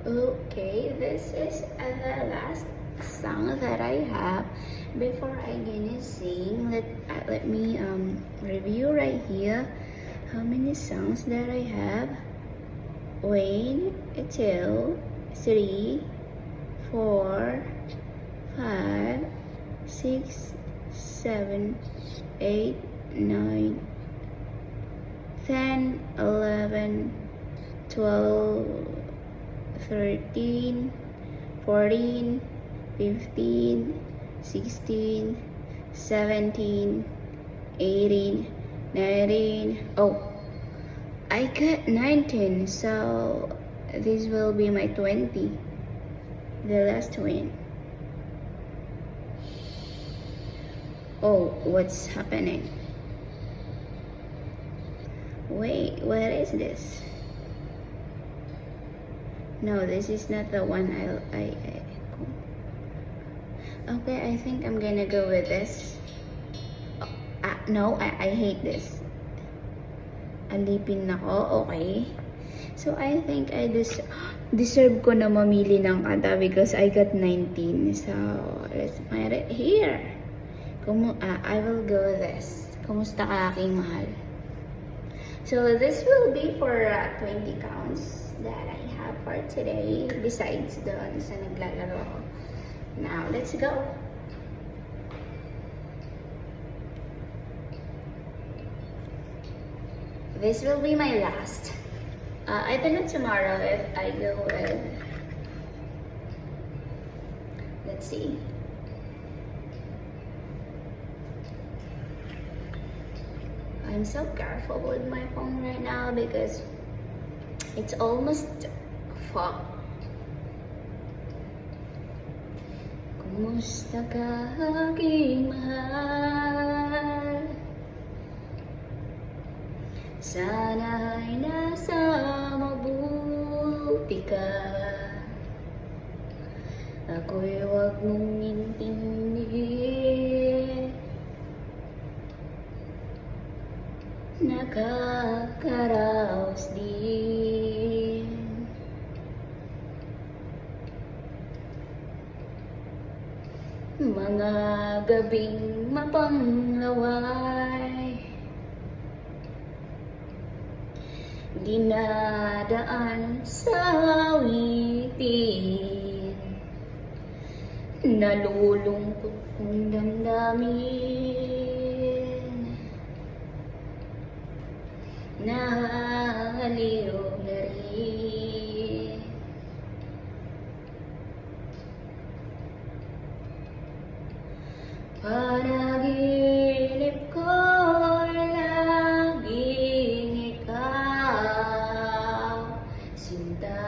Okay, this is the last song that I have. Before I gonna sing, let me review right here how many songs that I have. 1, 2, 3, 4, 5, 6, 7, 8, 9, 10, 11, 12, 13, 14, 15, 16, 17, 18, 19. Oh, I got 19, so this will be my 20, the last one. Oh, what's happening? Wait, what is this? No, this is not the one okay, I think I'm gonna go with this. No, I hate this. Alipin ako, okay. So, I think I deserve ko na mamili ng kanta because I got 19. So, let's find it here. I will go with this. Kumusta ka aking mahal? So, this will be for 20 counts that I have for today. Besides doon sa naglalaro ko. Now, let's go. This will be my last. I don't know tomorrow if I go with... Let's see. I'm so careful with my phone right now because it's almost fog. Kumusta ka aking mahal? Sana'y nasa mabuti ka. Ako'y huwag mong intindihin. Nakakaraos din. Mga gabing mapanglaway, dinadaan sa awitin, nalulungkot kong damdamin, nahaliw na rin. Panaginip ko laging ikaw, sinta.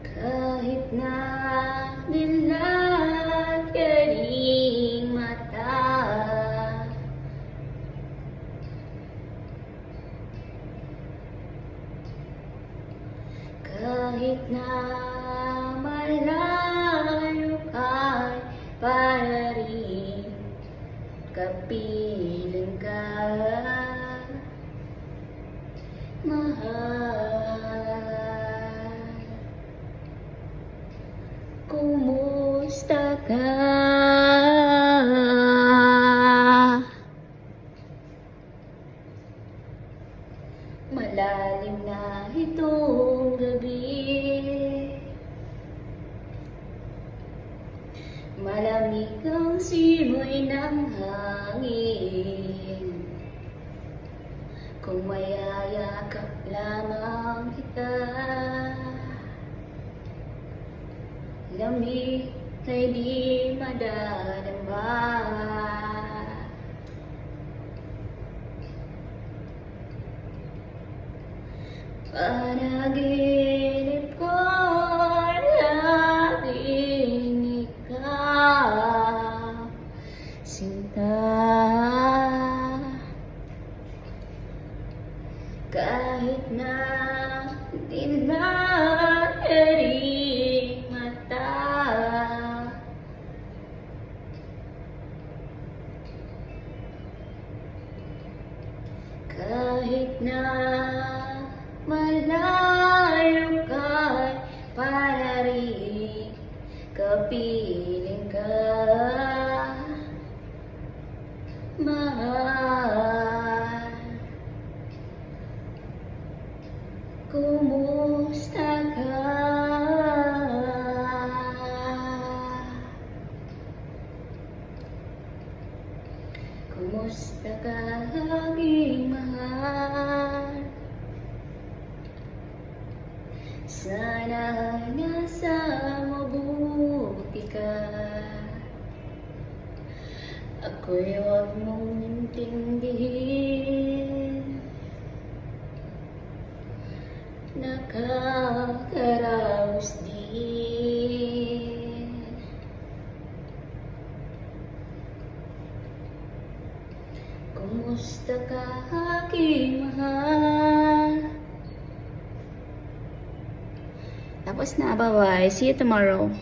Kahit na dilat kaning mata, kahit na malayo ka'y para rin kapiling ka, mahal. Kumusta ka? Malalim na itong gabi, malamig ang simoy ng hangin. Kung mayayakap lamang kita, lamig ay di madadamba. Panaginip ko laging ikaw, sinta. Kahit na di na karing mata, kahit na kapiling ka, mahal. Kumusta ka? Kumusta ka, aking mahal? Sana nasa mabuti ka. Ako'y huwag mong intindihin. Nakakaraos din. Kumusta ka, aking mahal? Tapos na, bye-bye. See you tomorrow.